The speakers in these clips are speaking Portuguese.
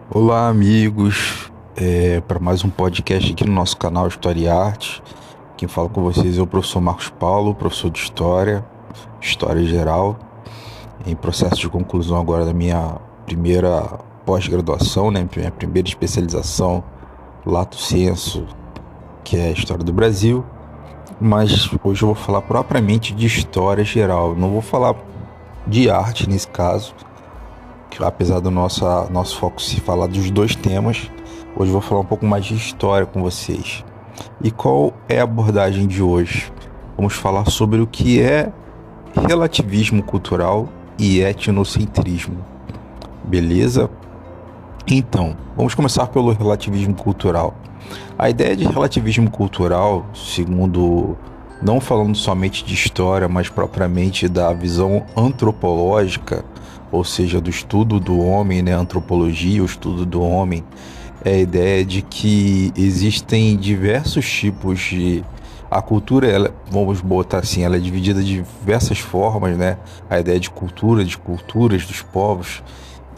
Olá, amigos, para mais um podcast aqui no nosso canal História e Arte. Quem fala com vocês é o professor Marcos Paulo, professor de História Geral, em processo de conclusão agora da minha primeira pós-graduação, né, minha primeira especialização, Lato Sensu, que é a História do Brasil. Mas hoje eu vou falar propriamente de História Geral, não vou falar de arte nesse caso, que apesar do nosso foco se falar dos dois temas, hoje eu vou falar um pouco mais de história com vocês. E qual é a abordagem de hoje? Vamos falar sobre o que é relativismo cultural e etnocentrismo. Beleza? Então, vamos começar pelo relativismo cultural. A ideia de relativismo cultural, segundo, não falando somente de história, mas propriamente da visão antropológica, ou seja, do estudo do homem, né, antropologia, o estudo do homem, é a ideia de que existem diversos tipos de... A cultura, ela, vamos botar assim, ela é dividida de diversas formas, né? A ideia de cultura, de culturas dos povos,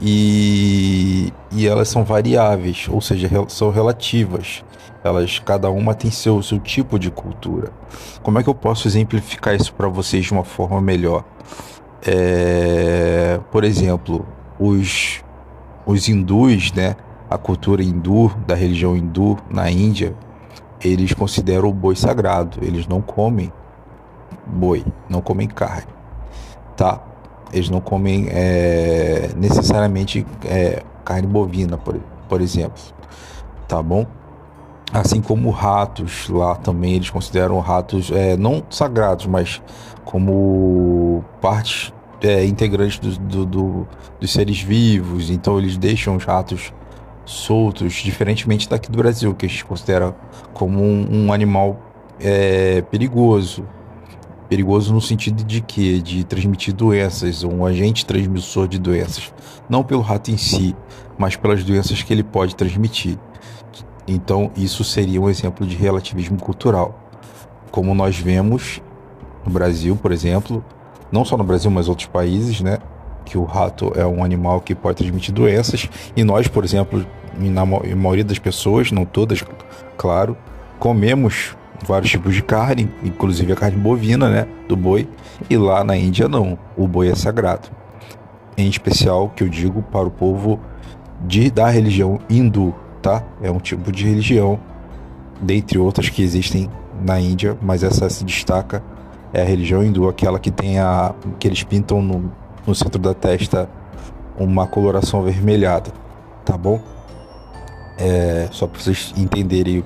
e elas são variáveis, ou seja, são relativas. Elas, cada uma tem seu tipo de cultura. Como é que eu posso exemplificar isso para vocês de uma forma melhor? Por exemplo, os hindus, né? A cultura hindu, da religião hindu na Índia, eles consideram o boi sagrado. Eles não comem boi, não comem carne, tá? Eles não comem necessariamente carne bovina, por exemplo, tá bom? Assim como ratos, lá também eles consideram ratos não sagrados, mas como partes integrantes dos seres vivos. Então eles deixam os ratos soltos, diferentemente daqui do Brasil, que a gente considera como um animal perigoso. Perigoso no sentido de quê? De transmitir doenças, um agente transmissor de doenças. Não pelo rato em si, mas pelas doenças que ele pode transmitir. Então, isso seria um exemplo de relativismo cultural. Como nós vemos no Brasil, por exemplo, não só no Brasil, mas outros países, né? Que o rato é um animal que pode transmitir doenças. E nós, por exemplo, na maioria das pessoas, não todas, claro, comemos vários tipos de carne, inclusive a carne bovina, né? Do boi. E lá na Índia, não. O boi é sagrado. Em especial, que eu digo para o povo da religião hindu, tá? É um tipo de religião, dentre outras que existem na Índia, mas essa se destaca, é a religião hindu, aquela que tem que eles pintam no centro da testa uma coloração avermelhada, tá bom? Só para vocês entenderem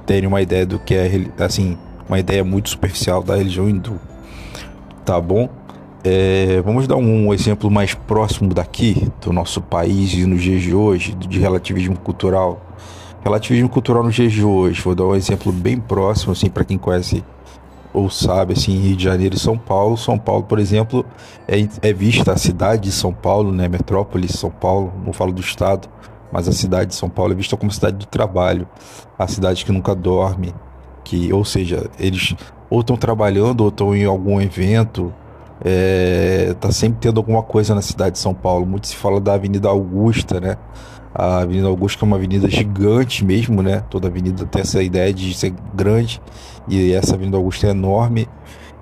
terem uma ideia do que é, assim, uma ideia muito superficial da religião hindu, tá bom? Vamos dar um exemplo mais próximo daqui, do nosso país e nos dias de hoje, de relativismo cultural. Relativismo cultural nos dias de hoje, vou dar um exemplo bem próximo, assim, para quem conhece ou sabe, assim, Rio de Janeiro e São Paulo. São Paulo, por exemplo, é vista a cidade de São Paulo, né, metrópole São Paulo, não falo do estado, mas a cidade de São Paulo é vista como cidade do trabalho, a cidade que nunca dorme, ou seja, eles ou estão trabalhando ou estão em algum evento. Tá sempre tendo alguma coisa na cidade de São Paulo. Muito se fala da Avenida Augusta, né? A Avenida Augusta é uma avenida gigante mesmo, né? Toda avenida tem essa ideia de ser grande, e essa Avenida Augusta é enorme.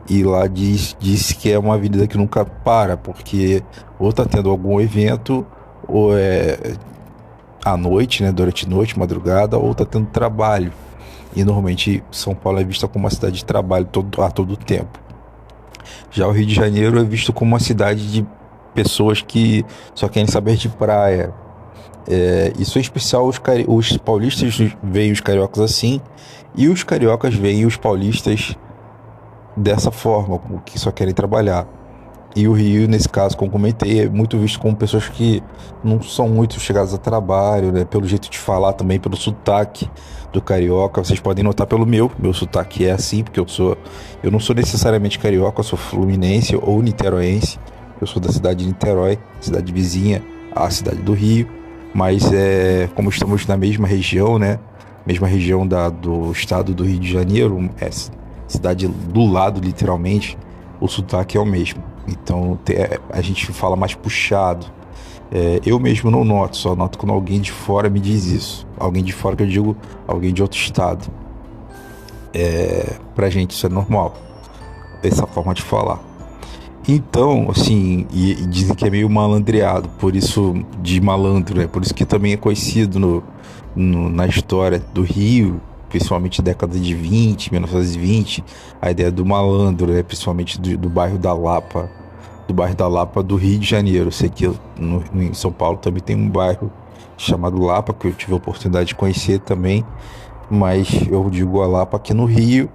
E lá diz que é uma avenida que nunca para, porque ou tá tendo algum evento, ou é à noite, né? Durante a noite, madrugada, ou tá tendo trabalho. E normalmente São Paulo é vista como uma cidade de trabalho a todo tempo. Já o Rio de Janeiro é visto como uma cidade de pessoas que só querem saber de praia. Isso é especial, os paulistas veem os cariocas assim, e os cariocas veem os paulistas dessa forma, que só querem trabalhar. E o Rio, nesse caso, como comentei, é muito visto como pessoas que não são muito chegadas a trabalho, né? Pelo jeito de falar também, pelo sotaque do carioca. Vocês podem notar pelo meu sotaque é assim, porque eu não sou necessariamente carioca, eu sou fluminense ou niteroense. Eu sou da cidade de Niterói, cidade vizinha à cidade do Rio, mas como estamos na mesma região, né? Mesma região do estado do Rio de Janeiro, cidade do lado, literalmente, o sotaque é o mesmo. Então a gente fala mais puxado. Eu mesmo não noto, só noto quando alguém de fora me diz isso. Alguém de fora que eu digo, alguém de outro estado. Pra gente isso é normal, essa forma de falar. Então, assim, e dizem que é meio malandreado, por isso de malandro, né? Por isso que também é conhecido na história do Rio, principalmente década de 20, 1920, a ideia do malandro, né? Principalmente do bairro da Lapa, do bairro da Lapa do Rio de Janeiro. Eu sei que em São Paulo também tem um bairro chamado Lapa, que eu tive a oportunidade de conhecer também, mas eu digo a Lapa aqui no Rio,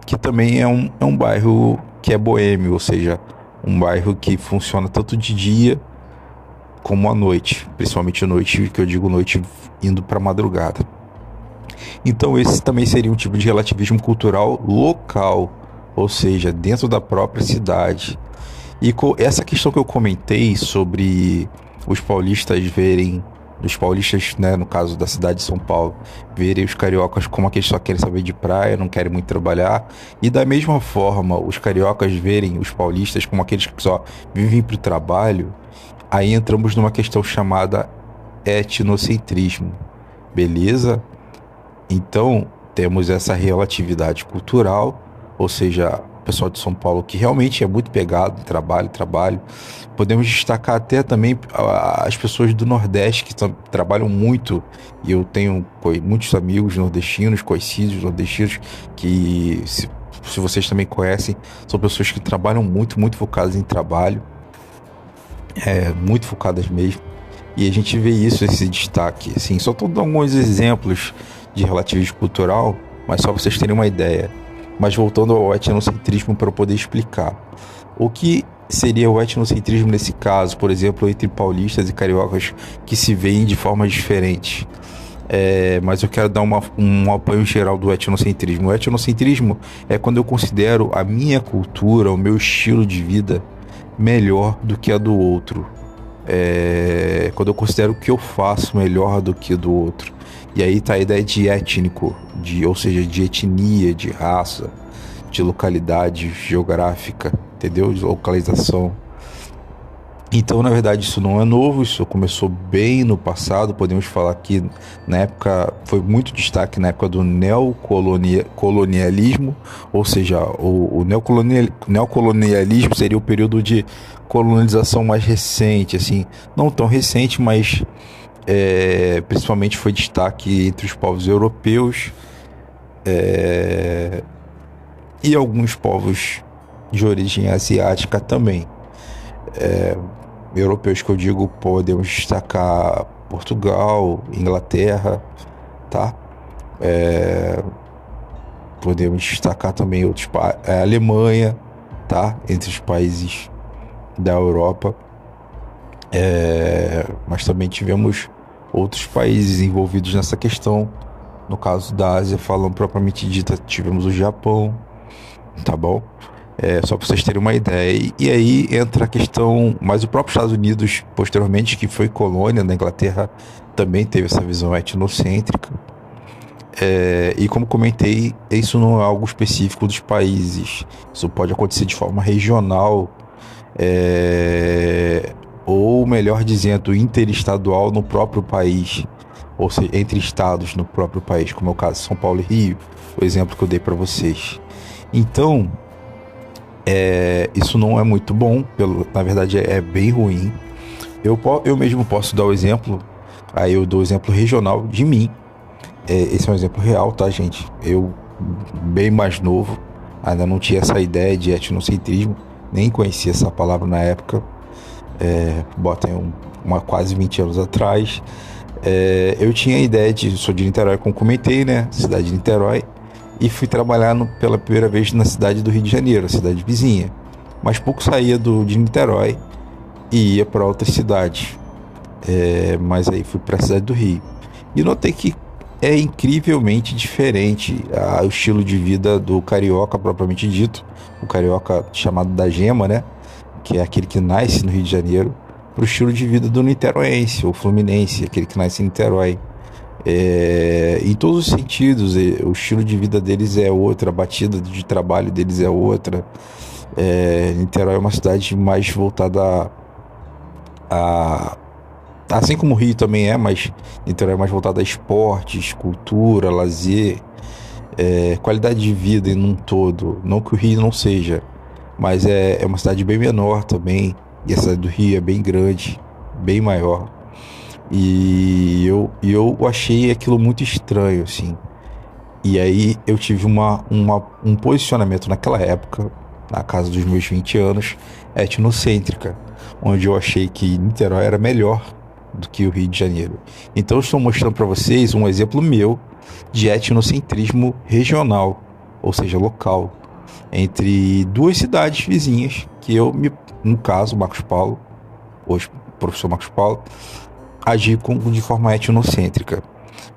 que também é um bairro que é boêmio, ou seja, um bairro que funciona tanto de dia como à noite, principalmente à noite, que eu digo noite indo para madrugada. Então esse também seria um tipo de relativismo cultural local, ou seja, dentro da própria cidade. E essa questão que eu comentei sobre os paulistas verem, os paulistas, né, no caso da cidade de São Paulo, verem os cariocas como aqueles que só querem saber de praia, não querem muito trabalhar, e da mesma forma os cariocas verem os paulistas como aqueles que só vivem para o trabalho, aí entramos numa questão chamada etnocentrismo, beleza? Então, temos essa relatividade cultural, ou seja, o pessoal de São Paulo que realmente é muito pegado, trabalho. Podemos destacar até também as pessoas do Nordeste que trabalham muito, e eu tenho muitos amigos nordestinos, conhecidos nordestinos, que se vocês também conhecem, são pessoas que trabalham muito, muito focadas em trabalho, muito focadas mesmo. E a gente vê isso, esse destaque. Assim, só estou dando alguns exemplos de relativismo cultural, mas só para vocês terem uma ideia. Mas voltando ao etnocentrismo para eu poder explicar. O que seria o etnocentrismo nesse caso, por exemplo, entre paulistas e cariocas que se veem de formas diferentes? Mas eu quero dar um apoio geral do etnocentrismo. O etnocentrismo é quando eu considero a minha cultura, o meu estilo de vida melhor do que a do outro. Quando eu considero o que eu faço melhor do que do outro. E aí tá a ideia de étnico, ou seja, de etnia, de raça, de localidade geográfica, entendeu? De localização. Então, na verdade, isso não é novo, isso começou bem no passado. Podemos falar que na época, foi muito destaque na época do neocolonialismo, ou seja, o neocolonialismo seria o período de colonização mais recente, assim, não tão recente, mas principalmente foi destaque entre os povos europeus e alguns povos de origem asiática também. Europeus que eu digo, podemos destacar Portugal, Inglaterra, tá? Podemos destacar também outros Alemanha, tá? Entre os países da Europa. Mas também tivemos outros países envolvidos nessa questão. No caso da Ásia, falando propriamente dita, tivemos o Japão, tá bom? Só para vocês terem uma ideia. E aí entra a questão, mas o próprio Estados Unidos, posteriormente, que foi colônia da Inglaterra, também teve essa visão etnocêntrica. E como comentei, isso não é algo específico dos países. Isso pode acontecer de forma regional, ou melhor dizendo, interestadual no próprio país, ou seja, entre estados no próprio país, como é o caso de São Paulo e Rio, o exemplo que eu dei para vocês. Então, isso não é muito bom, na verdade é bem ruim. Eu mesmo posso dar o exemplo, aí eu dou o exemplo regional de mim. Esse é um exemplo real, tá, gente? Eu, bem mais novo, ainda não tinha essa ideia de etnocentrismo, nem conhecia essa palavra na época, botem quase 20 anos atrás. Eu tinha a ideia sou de Niterói, como comentei, né? Cidade de Niterói. E fui trabalhar pela primeira vez na cidade do Rio de Janeiro, a cidade vizinha. Mas pouco saía de Niterói e ia para outras cidades. Mas aí fui para a cidade do Rio. E notei que é incrivelmente diferente o estilo de vida do carioca, propriamente dito. O carioca chamado da gema, né? Que é aquele que nasce no Rio de Janeiro, para o estilo de vida do niteroense, ou fluminense, aquele que nasce em Niterói. Em todos os sentidos, o estilo de vida deles é outra, a batida de trabalho deles é outra. Niterói é uma cidade mais voltada Assim como o Rio também é, mas Niterói é mais voltado a esportes, cultura, lazer, qualidade de vida em um todo. Não que o Rio não seja, mas é uma cidade bem menor também. E a cidade do Rio é bem grande, bem maior. E eu achei aquilo muito estranho, assim. E aí eu tive um posicionamento naquela época, na casa dos meus 20 anos, etnocêntrica, onde eu achei que Niterói era melhor do que o Rio de Janeiro. Então eu estou mostrando para vocês um exemplo meu de etnocentrismo regional, ou seja, local, entre duas cidades vizinhas, no caso, Marcos Paulo, hoje professor Marcos Paulo, agi de forma etnocêntrica.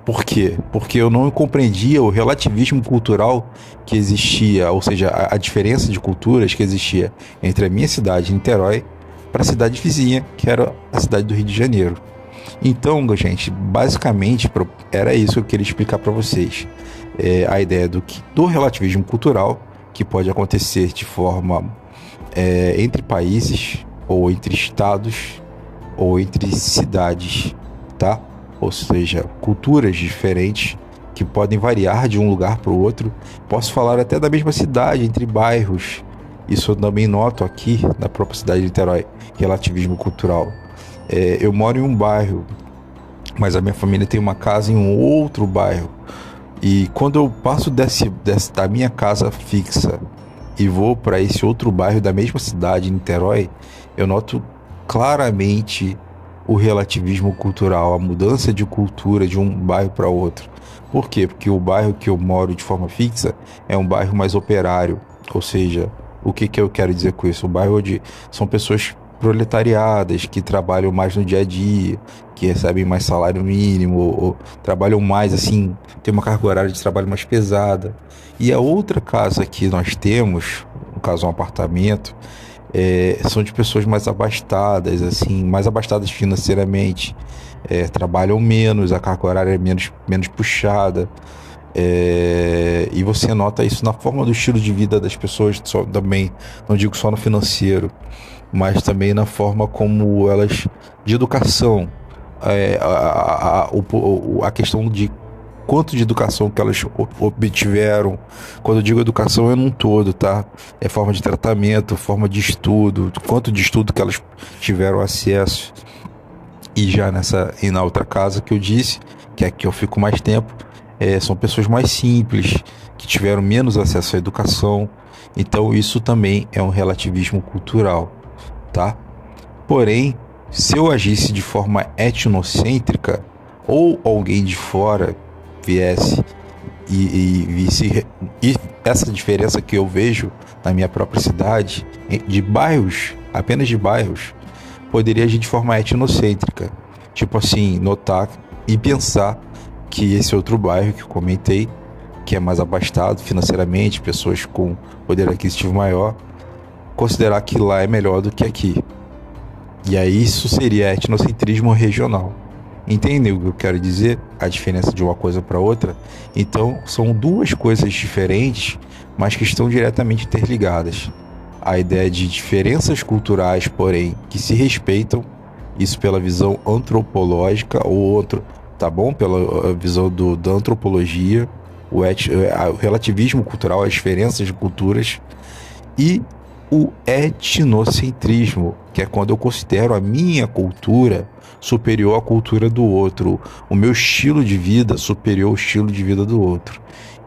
Por quê? Porque eu não compreendia o relativismo cultural que existia, ou seja, a diferença de culturas que existia entre a minha cidade, Niterói, para a cidade vizinha, que era a cidade do Rio de Janeiro. Então, gente, basicamente era isso que eu queria explicar para vocês. A ideia do relativismo cultural, que pode acontecer de forma entre países, ou entre estados, ou entre cidades, tá? Ou seja, culturas diferentes que podem variar de um lugar para o outro. Posso falar até da mesma cidade, entre bairros. Isso eu também noto aqui na própria cidade de Niterói, relativismo cultural. Eu moro em um bairro, mas a minha família tem uma casa em um outro bairro. E quando eu passo da minha casa fixa e vou para esse outro bairro da mesma cidade, Niterói, eu noto claramente o relativismo cultural, a mudança de cultura de um bairro para outro. Por quê? Porque o bairro que eu moro de forma fixa é um bairro mais operário, ou seja, o que eu quero dizer com isso? Um bairro onde são pessoas proletariadas que trabalham mais no dia a dia, que recebem mais salário mínimo, ou trabalham mais assim, tem uma carga horária de trabalho mais pesada. E a outra casa que nós temos, no caso um apartamento, são de pessoas mais abastadas, assim, mais abastadas financeiramente, trabalham menos, a carga horária é menos puxada, e você nota isso na forma do estilo de vida das pessoas, também, não digo só no financeiro, mas também na forma como elas, de educação, a questão de quanto de educação que elas obtiveram. Quando eu digo educação é num todo, tá? É forma de tratamento, forma de estudo, quanto de estudo que elas tiveram acesso. E já e na outra casa que eu disse, que é que eu fico mais tempo, são pessoas mais simples, que tiveram menos acesso à educação. Então isso também é um relativismo cultural, tá? Porém, se eu agisse de forma etnocêntrica, ou alguém de fora viesse e visse, e essa diferença que eu vejo na minha própria cidade, de bairros, apenas de bairros, poderia agir de forma etnocêntrica. Tipo assim, notar e pensar que esse outro bairro que eu comentei, que é mais abastado financeiramente, pessoas com poder aquisitivo maior, considerar que lá é melhor do que aqui. E aí isso seria etnocentrismo regional. Entendeu o que eu quero dizer? A diferença de uma coisa para outra? Então, são duas coisas diferentes, mas que estão diretamente interligadas. A ideia de diferenças culturais, porém, que se respeitam, isso pela visão antropológica, tá bom? Pela visão da antropologia, o relativismo cultural, as diferenças de culturas, e o etnocentrismo, que é quando eu considero a minha cultura superior à cultura do outro, o meu estilo de vida superior ao estilo de vida do outro.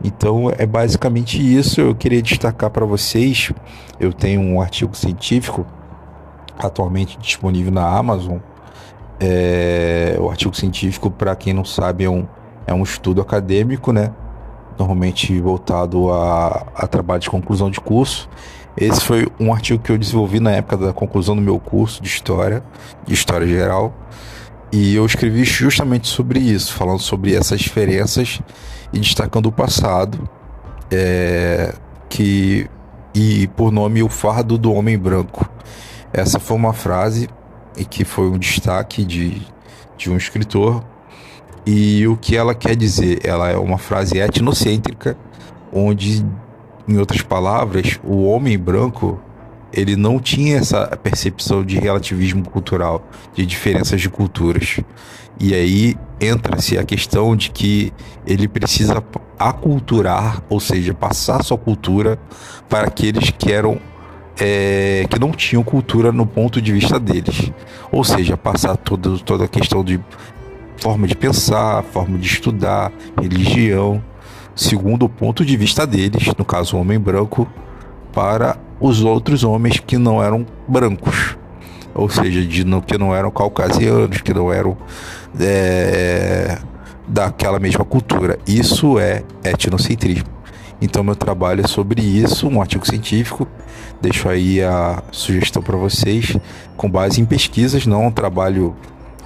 Então é basicamente isso. Eu queria destacar para vocês, eu tenho um artigo científico atualmente disponível na Amazon. O artigo científico, para quem não sabe, é um estudo acadêmico, né? Normalmente voltado a trabalho de conclusão de curso. Esse foi um artigo que eu desenvolvi na época da conclusão do meu curso de História Geral. E eu escrevi justamente sobre isso, falando sobre essas diferenças e destacando o passado, e por nome O Fardo do Homem Branco. Essa foi uma frase e que foi um destaque de um escritor. E o que ela quer dizer? Ela é uma frase etnocêntrica, onde, em outras palavras, o homem branco ele não tinha essa percepção de relativismo cultural, de diferenças de culturas. E aí entra-se a questão de que ele precisa aculturar, ou seja, passar sua cultura para aqueles que eram que não tinham cultura no ponto de vista deles. Ou seja, passar toda a questão de forma de pensar, forma de estudar, religião, segundo o ponto de vista deles, no caso o homem branco, para os outros homens que não eram brancos, ou seja, que não eram caucasianos, que não eram daquela mesma cultura. Isso é etnocentrismo. Então meu trabalho é sobre isso, um artigo científico. Deixo aí a sugestão para vocês, com base em pesquisas, não é um trabalho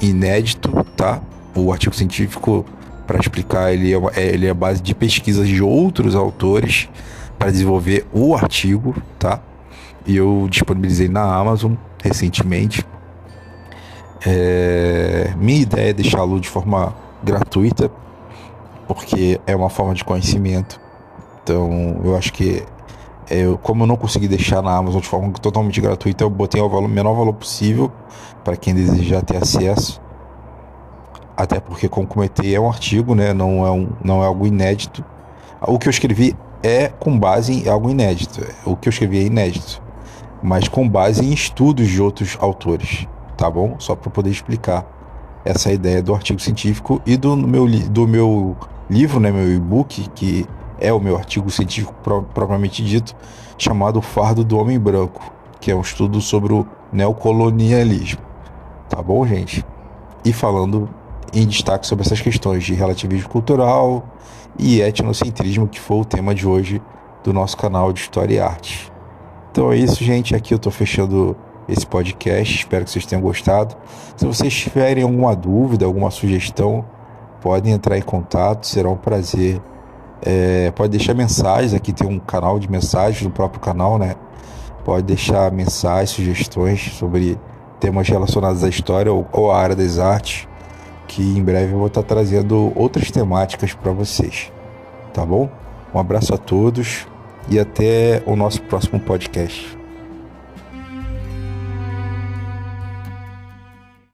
inédito, tá? O artigo científico, para explicar, ele é base de pesquisas de outros autores para desenvolver o artigo, tá? E eu disponibilizei na Amazon recentemente. Minha ideia é deixá-lo de forma gratuita, porque é uma forma de conhecimento. Então, eu acho que, como eu não consegui deixar na Amazon de forma totalmente gratuita, eu botei o menor valor possível para quem desejar ter acesso. Até porque, como comentei, é um artigo, né? Não é algo inédito. O que eu escrevi é com base em algo inédito. O que eu escrevi é inédito, mas com base em estudos de outros autores, tá bom? Só para poder explicar essa ideia do artigo científico e do meu livro, né? Meu e-book, que é o meu artigo científico propriamente dito, chamado O Fardo do Homem Branco, que é um estudo sobre o neocolonialismo, tá bom, gente? E falando em destaque sobre essas questões de relativismo cultural e etnocentrismo, que foi o tema de hoje do nosso canal de História e Arte. Então é isso, gente. Aqui eu tô fechando esse podcast. Espero que vocês tenham gostado. Se vocês tiverem alguma dúvida, alguma sugestão, podem entrar em contato. Será um prazer. Pode deixar mensagens. Aqui tem um canal de mensagens no próprio canal, né? Pode deixar mensagens, sugestões sobre temas relacionados à história ou à área das artes, que em breve eu vou estar trazendo outras temáticas para vocês, tá bom? Um abraço a todos e até o nosso próximo podcast.